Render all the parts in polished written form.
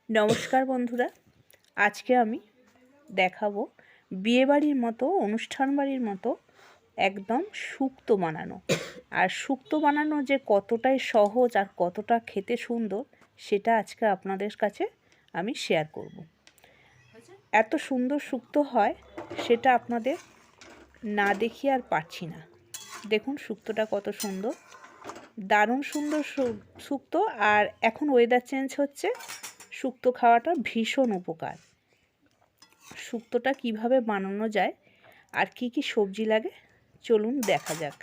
নমস্কার বন্ধুরা, আজকে আমি দেখাবো বিয়েবাড়ির মতো অনুষ্ঠান বাড়ির মতো একদম শুক্তো বানানো। আর শুক্তো বানানো যে কতটাই সহজ আর কতটা খেতে সুন্দর সেটা আজকে আপনাদের কাছে আমি শেয়ার করব। এত সুন্দর শুক্তো হয় সেটা আপনাদের না দেখিয়ে আর পারছি না। দেখুন শুক্তোটা কত সুন্দর, দারুণ সুন্দর শুক্তো। আর এখন ওয়েদার চেঞ্জ হচ্ছে, শুক্তো খাওয়াটা ভীষণ উপকার। শুক্তোটা কিভাবে বানানো যায় আর কি কি সবজি লাগে চলুন দেখা যাক।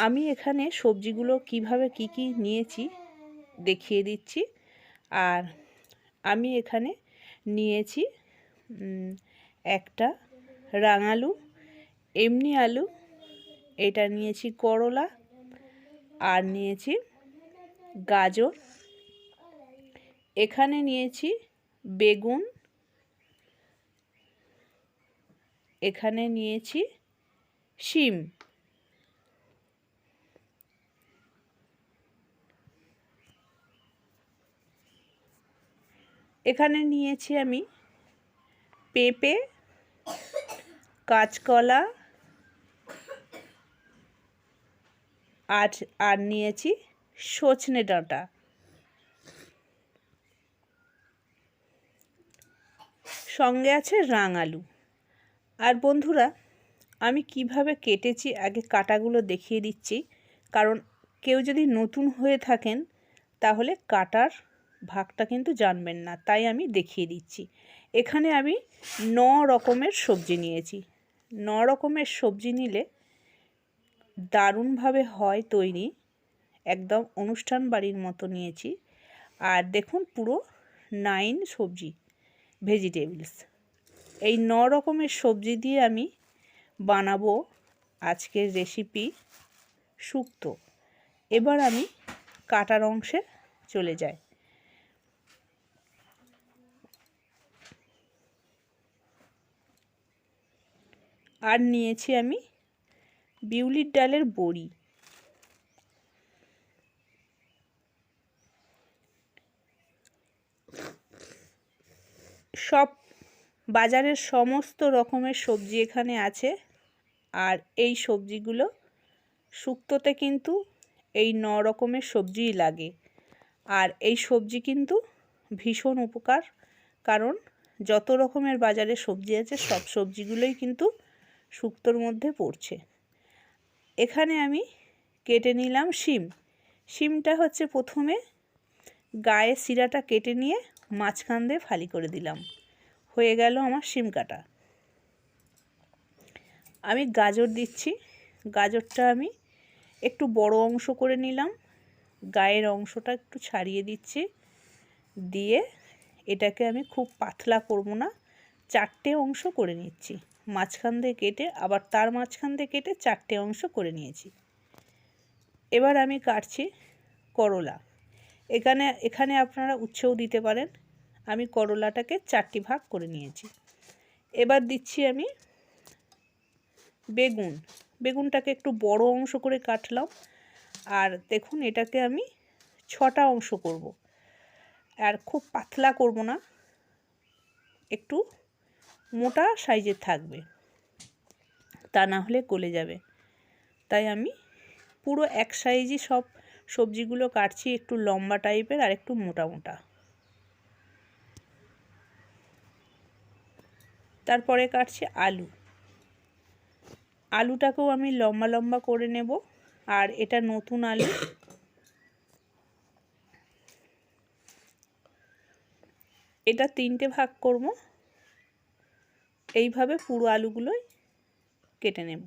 আমি এখানে সবজিগুলো কিভাবে কি নিয়েছি দেখিয়ে দিচ্ছি। আর আমি এখানে নিয়েছি একটা রাঙালু, এমনি আলু, এটা নিয়েছি করলা, আর নিয়েছি গাজর, এখানে নিয়েছি বেগুন, এখানে নিয়েছি শিম, এখানে নিয়েছি আমি পেঁপে, কাঁচকলা, আর নিয়েছি সজনে ডাঁটা। সঙ্গে আছে রাঙালু। আর বন্ধুরা, আমি কিভাবে কেটেছি আগে কাটাগুলো দেখিয়ে দিচ্ছি, কারণ কেউ যদি নতুন হয়ে থাকেন তাহলে কাটার ভাগটা কিন্তু জানবেন না, তাই আমি দেখিয়ে দিচ্ছি। এখানে আমি 9 রকমের সবজি নিয়েছি। 9 রকমের সবজি নিলে দারুণভাবে হয় তৈরি, একদম অনুষ্ঠান বাড়ির মতো নিয়েছি। আর দেখুন পুরো 9 সবজি ভেজিটেবলস। এই 9 রকমের সবজি দিয়ে আমি বানাবো আজকের রেসিপি শুক্তো। এবার আমি কাটার অংশে চলে যাই। আর নিয়েছি আমি বিউলির ডালের বড়ি, সব বাজারের সমস্ত রকমের সবজি এখানে আছে। আর এই সবজিগুলো শুক্তোতে কিন্তু এই 9 রকমের সবজিই লাগে। আর এই সবজি কিন্তু ভীষণ উপকার, কারণ যত রকমের বাজারে সবজি আছে সব সবজিগুলোই কিন্তু শুক্তোর মধ্যে পড়ছে। এখানে আমি কেটে নিলাম শিম। শিমটা হচ্ছে প্রথমে গায়ে শিরাটা কেটে নিয়ে মাঝখান দিয়ে ফালি করে দিলাম, হয়ে গেল আমার শিম কাটা। আমি গাজর দিচ্ছি। গাজরটা আমি একটু বড় অংশ করে নিলাম, গায়ের অংশটা একটু ছাড়িয়ে দিচ্ছি, দিয়ে এটাকে আমি খুব পাতলা করব না, 4টে অংশ করে নিচ্ছি। মাঝখান দিয়ে কেটে আবার তার মাঝখান দিয়ে কেটে 4টে অংশ করে নিয়েছি। এবার আমি কাটছি করলা। এখানে আপনারা উচ্ছেও দিতে পারেন। আমি করলাটাকে 4টি ভাগ করে নিয়েছি। এবার দিচ্ছি আমি বেগুন। বেগুনটাকে একটু বড় অংশ করে কাটলাম। আর দেখুন এটাকে আমি 6টা অংশ করব। আর খুব পাতলা করব না, একটু মোটা সাইজের থাকবে, তা না হলে গলে যাবে। তাই আমি পুরো এক সাইজই সব সবজিগুলো কাটছি, একটু লম্বা টাইপের আর একটু মোটা মোটা। তারপরে কাটছি আলু। আলুটাকেও আমি লম্বা লম্বা করে নেব। আর এটা নতুন আলু, এটা 3টে ভাগ করব। এইভাবে পুরো আলুগুলোই কেটে নেব।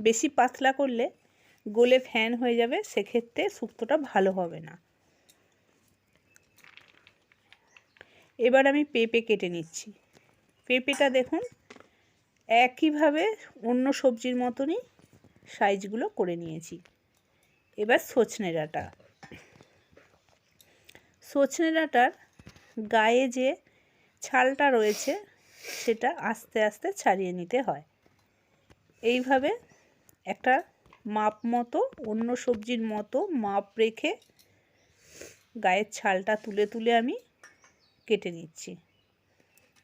বেশি পাতলা করলে গলে ফ্যান হয়ে যাবে, সেক্ষেত্রে শুক্তোটা ভালো হবে না। এবার আমি পেঁপে কেটে নিচ্ছি। পেঁপেটা দেখুন একইভাবে অন্য সবজির মতনই সাইজগুলো করে নিয়েছি। এবার সজনে ডাঁটা। সজনে ডাঁটার গায়ে যে ছালটা রয়েছে সেটা আস্তে আস্তে ছাড়িয়ে নিতে হয়। এইভাবে একটা মাপ মতো, অন্য সবজির মতো মাপ রেখে গায়ের ছালটা তুলে তুলে আমি কেটে নিচ্ছি।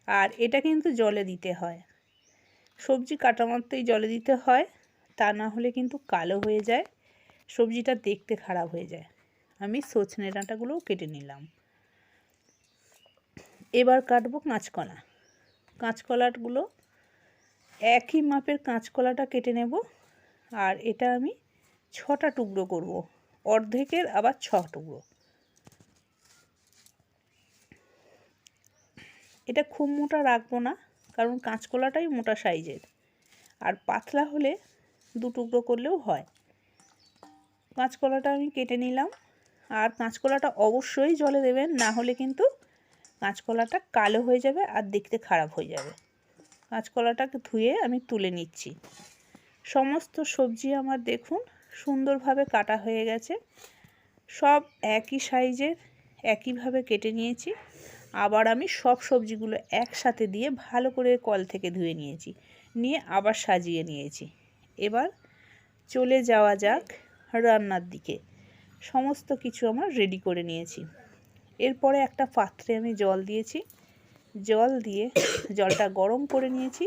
আর এটা কিন্তু জলে দিতে হয়, সবজি কাটা মাত্রই জলে দিতে হয়, তা না হলে কিন্তু কালো হয়ে যায়, সবজিটা দেখতে খারাপ হয়ে যায়। আমি সজনে ডাঁটাগুলোও কেটে নিলাম। এবার কাটবো কাঁচকলা। কাঁচকলাগুলো একই মাপের কাঁচকলাটা কেটে নেব। আর এটা আমি 6টা টুকরো করব, অর্ধেকের আবার 6 টুকরো। এটা খুব মোটা রাখবো না, কারণ কাঁচকলাটাই মোটা সাইজের, আর পাতলা হলে 2 টুকরো করলেও হয়। কাঁচকলাটা আমি কেটে নিলাম। আর কাঁচকলাটা অবশ্যই জলে দেবেন, না হলে কিন্তু কাঁচকলাটা কালো হয়ে যাবে আর দেখতে খারাপ হয়ে যাবে। কাঁচকলাটাকে ধুয়ে আমি তুলে নিচ্ছি। সমস্ত সবজি আমার দেখুন সুন্দরভাবে কাটা হয়ে গেছে, সব একই সাইজের, একইভাবে কেটে নিয়েছি। আবার আমি সব সবজিগুলো একসাথে দিয়ে ভালো করে কল থেকে ধুয়ে নিয়েছি, নিয়ে আবার সাজিয়ে নিয়েছি। এবার চলে যাওয়া যাক রান্নার দিকে। সমস্ত কিছু আমার রেডি করে নিয়েছি। এরপরে একটা পাত্রে আমি জল দিয়েছি, জল দিয়ে জলটা গরম করে নিয়েছি।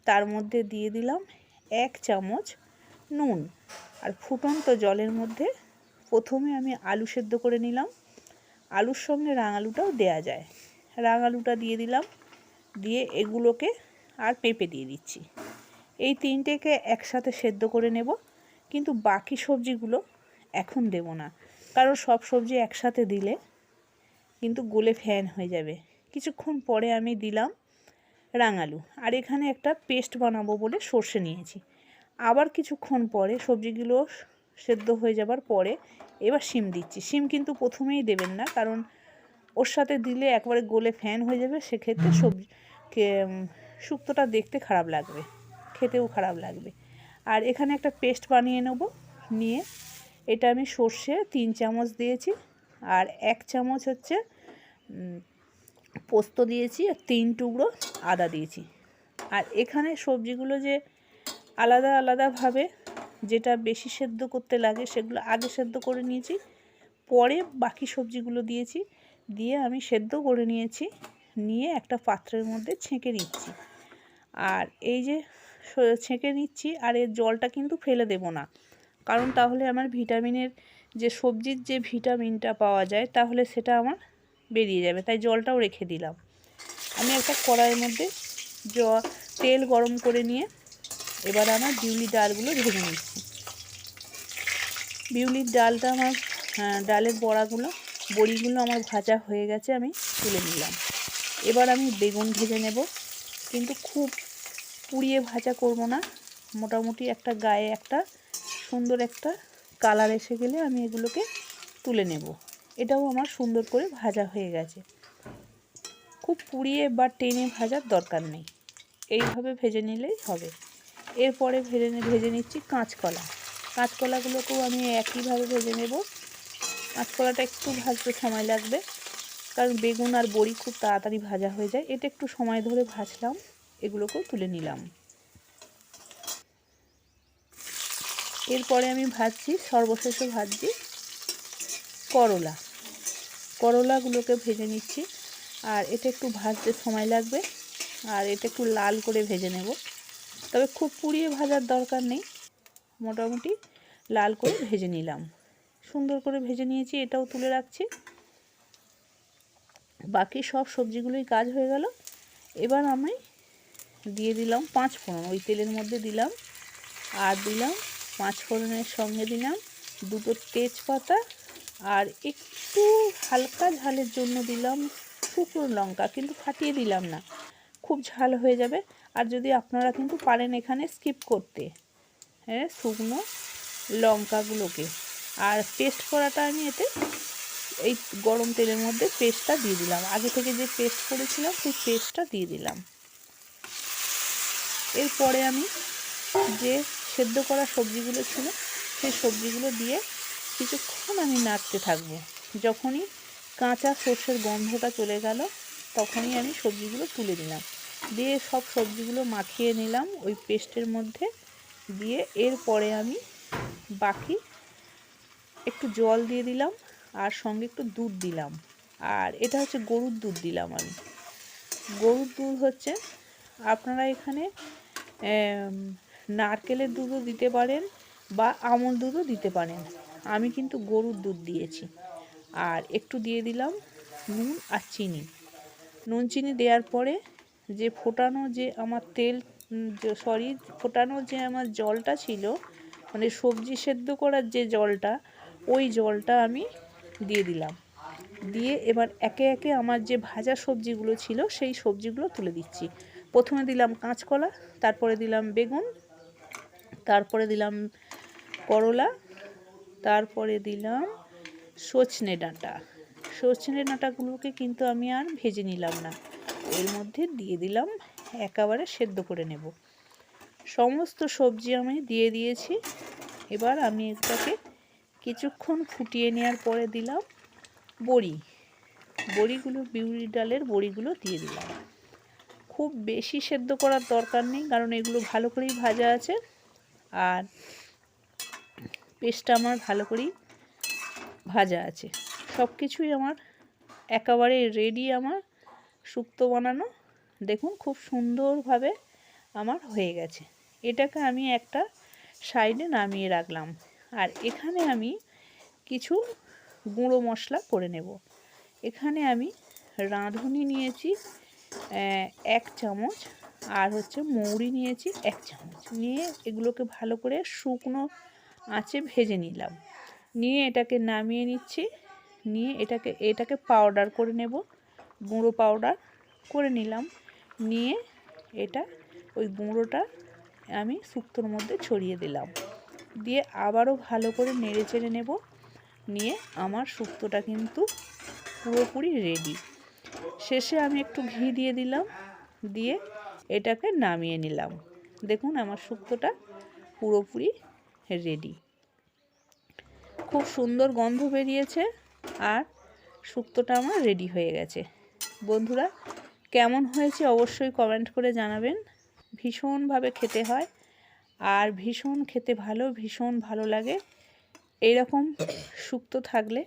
তার মধ্যে দিয়ে দিলাম 1 চামচ নুন। আর ফুটন্ত জলের মধ্যে প্রথমে আমি আলু সেদ্ধ করে নিলাম, আলুর সঙ্গে রাঙালুটাও দেয়া যায়, রাঙালুটা দিয়ে দিলাম, দিয়ে এগুলোকে আর পেঁপে দিয়ে দিচ্ছি। এই 3টেকে একসাথে সেদ্ধ করে নেব, কিন্তু বাকি সবজিগুলো এখন দেব না, কারণ সব সবজি একসাথে দিলে কিন্তু গলে ফ্যান হয়ে যাবে। কিছুক্ষণ পরে আমি দিলাম রাঙালু, আর এখানে একটা পেস্ট বানাবো বলে সর্ষে নিয়েছি। আবার কিছুক্ষণ পরে সবজিগুলো সেদ্ধ হয়ে যাবার পরে এবার শিম দিচ্ছি। শিম কিন্তু প্রথমেই দেবেন না, কারণ ওর সাথে দিলে একবারে গলে ফ্যান হয়ে যাবে, সেক্ষেত্রে শুক্তোটা দেখতে খারাপ লাগবে, খেতেও খারাপ লাগবে। আর এখানে একটা পেস্ট বানিয়ে নেব, নিয়ে এটা আমি সর্ষে 3 চামচ দিয়েছি, আর 1 চামচ হচ্ছে পোস্ত দিয়েছি, আর 3 টুকরো আদা দিয়েছি। আর এখানে সবজিগুলো যে আলাদা আলাদাভাবে যেটা বেশি সেদ্ধ করতে লাগে সেগুলো আগে সেদ্ধ করে নিয়েছি, পরে বাকি সবজিগুলো দিয়েছি, দিয়ে আমি সেদ্ধ করে নিয়েছি, নিয়ে একটা পাত্রের মধ্যে ছেঁকে নিচ্ছি। আর এই যে ছেঁকে নিচ্ছি, আর এর জলটা কিন্তু ফেলে দেব না, কারণ তাহলে আমার ভিটামিনের যে সবজির যে ভিটামিনটা পাওয়া যায় তাহলে সেটা আমার বেরিয়ে যাবে, তাই জলটাও রেখে দিলাম। আমি একটা কড়াইয়ের মধ্যে তেল গরম করে নিয়ে এবার আমার বিউলির ডালগুলো ভেজে নিচ্ছি। বিউলির ডালটা আমার ডালের বড়িগুলো আমার ভাজা হয়ে গেছে, আমি তুলে নিলাম। এবার আমি বেগুন ভেজে নেব, কিন্তু খুব পুড়িয়ে ভাজা করব না, মোটামুটি একটা গায়ে একটা সুন্দর একটা কালার এসে গেলে আমি এগুলোকে তুলে নেব। এটাও আমার সুন্দর করে ভাজা হয়ে গেছে, খুব পুড়িয়ে বা টেনে ভাজার দরকার নেই, এইভাবে ভেজে নিলেই হবে। এরপরে ভেজে নিচ্ছি কাঁচকলা। কাঁচকলাগুলোকেও আমি একইভাবে ভেজে নেব। কাঁচকলাটা একটু ভাজতে সময় লাগবে, কারণ বেগুন আর বড়ি খুব তাড়াতাড়ি ভাজা হয়ে যায়। এটা একটু সময় ধরে ভাজলাম, এগুলোকেও তুলে নিলাম। এরপরে আমি সর্বশেষে ভাজছি করলাগুলোকে ভেজে নিচ্ছি। আর এটা একটু ভাজতে সময় লাগবে, আর এটা একটু লাল করে ভেজে নেব, তবে খুব পুড়িয়ে ভাজার দরকার নেই, মোটামুটি লাল করে ভেজে নিলাম। সুন্দর করে ভেজে নিয়েছি, এটাও তুলে রাখছি। বাকি সব সবজিগুলোই কাজ হয়ে গেল। এবার আমি দিয়ে দিলাম 5 ফোড়ন, ওই তেলের মধ্যে দিলাম, আর দিলাম 5 ফোড়নের সঙ্গে দিলাম 2টো তেজপাতা, আর একটু হালকা ঝালের জন্য দিলাম শুকনো লঙ্কা, কিন্তু ফাটিয়ে দিলাম না, খুব ঝাল হয়ে যাবে। আর যদি আপনারা কিন্তু পারেন এখানে স্কিপ করতে, হ্যাঁ, শুকনো লঙ্কাগুলোকে। আর পেস্ট করাটা আমি এতে এই গরম তেলের মধ্যে পেস্টটা দিয়ে দিলাম, আগে থেকে যে পেস্ট করেছিলাম সেই পেস্টটা দিয়ে দিলাম। এরপরে আমি যে সেদ্ধ করা সবজিগুলো ছিল সেই সবজিগুলো দিয়ে কিছুক্ষণ আমি নাড়তে থাকবো। যখনই কাঁচা সর্ষের গন্ধটা চলে গেল তখনই আমি সবজিগুলো তুলে দিলাম, দিয়ে সব সবজিগুলো মাখিয়ে নিলাম ওই পেস্টের মধ্যে দিয়ে। এরপরে আমি বাকি একটু জল দিয়ে দিলাম আর সঙ্গে একটু দুধ দিলাম। আর এটা হচ্ছে গরুর দুধ দিলাম আমি। গরুর দুধ হচ্ছে, আপনারা এখানে নারকেলের দুধও দিতে পারেন বা আমুল দুধও দিতে পারেন। আমি কিন্তু গরুর দুধ দিয়েছি। আর একটু দিয়ে দিলাম নুন আর চিনি। নুন চিনি দেওয়ার পরে যে ফোটানো যে আমার তেল, ফোটানো যে আমার জলটা ছিল, মানে সবজি সেদ্ধ করার যে জলটা, ওই জলটা আমি দিয়ে দিলাম। দিয়ে এবার একে একে আমার যে ভাজা সবজিগুলো ছিল সেই সবজিগুলো তুলে দিচ্ছি। প্রথমে দিলাম কাঁচকলা, তারপরে দিলাম বেগুন, তারপরে দিলাম করলা, তারপরে দিলাম সজনে ডাঁটা। সজনে ডাঁটাগুলোকে কিন্তু আমি আর ভেজে নিলাম না, এর মধ্যে দিয়ে দিলাম, একেবারে সেদ্ধ করে নেব। সমস্ত সবজি আমি দিয়ে দিয়েছি। এবার আমি এটাকে কিছুক্ষণ ফুটিয়ে নেওয়ার পরে দিলাম বড়িগুলো, বিউলি ডালের বড়িগুলো দিয়ে দিলাম। খুব বেশি সেদ্ধ করার দরকার নেই, কারণ এগুলো ভালো করেই ভাজা আছে আর পেস্টটা আমার ভালো করেই ভাজা আছে। সব কিছুই আমার একেবারে রেডি। আমার শুক্তো বানানো দেখুন খুব সুন্দরভাবে আমার হয়ে গেছে। এটাকে আমি একটা সাইডে নামিয়ে রাখলাম। আর এখানে আমি কিছু গুঁড়ো মশলা করে নেব। এখানে আমি রাঁধুনি নিয়েছি 1 চামচ, আর হচ্ছে মৌরি নিয়েছি 1 চামচ। নিয়ে এগুলোকে ভালো করে শুকনো আঁচে ভেজে নিলাম। নিয়ে এটাকে নামিয়ে নিচ্ছি। নিয়ে এটাকে পাউডার করে নেব, গুঁড়ো পাউডার করে নিলাম। নিয়ে ওই গুঁড়োটা আমি শুক্তোর মধ্যে ছড়িয়ে দিলাম। দিয়ে আবারও ভালো করে নেড়ে চেড়ে নেব। নিয়ে আমার শুক্তোটা কিন্তু পুরোপুরি রেডি। শেষে আমি একটু ঘি দিয়ে দিলাম, দিয়ে এটাকে নামিয়ে নিলাম। দেখুন আমার শুক্তোটা পুরোপুরি রেডি। খুব সুন্দর গন্ধ বেরিয়েছে আর শুক্তোটা আমার রেডি হয়ে গেছে। বন্ধুরা, কেমন হয়েছে অবশ্যই কমেন্ট করে জানাবেন। ভীষণভাবে খেতে হয় আর ভীষণ খেতে ভীষণ ভালো লাগে। এইরকম শুক্তো থাকলে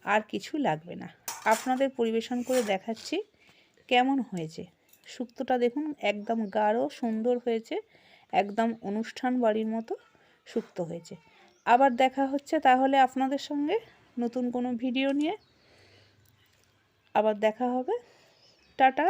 আর কিছু লাগবে না। আপনাদের পরিবেশন করে দেখাচ্ছি কেমন হয়েছে। শুক্তোটা দেখুন একদম গাঢ় সুন্দর হয়েছে, একদম অনুষ্ঠান বাড়ির মতো শুক্তো হয়েছে। আবার দেখা হচ্ছে তাহলে আপনাদের সঙ্গে নতুন কোনো ভিডিও নিয়ে। আবার দেখা হবে। টাটা।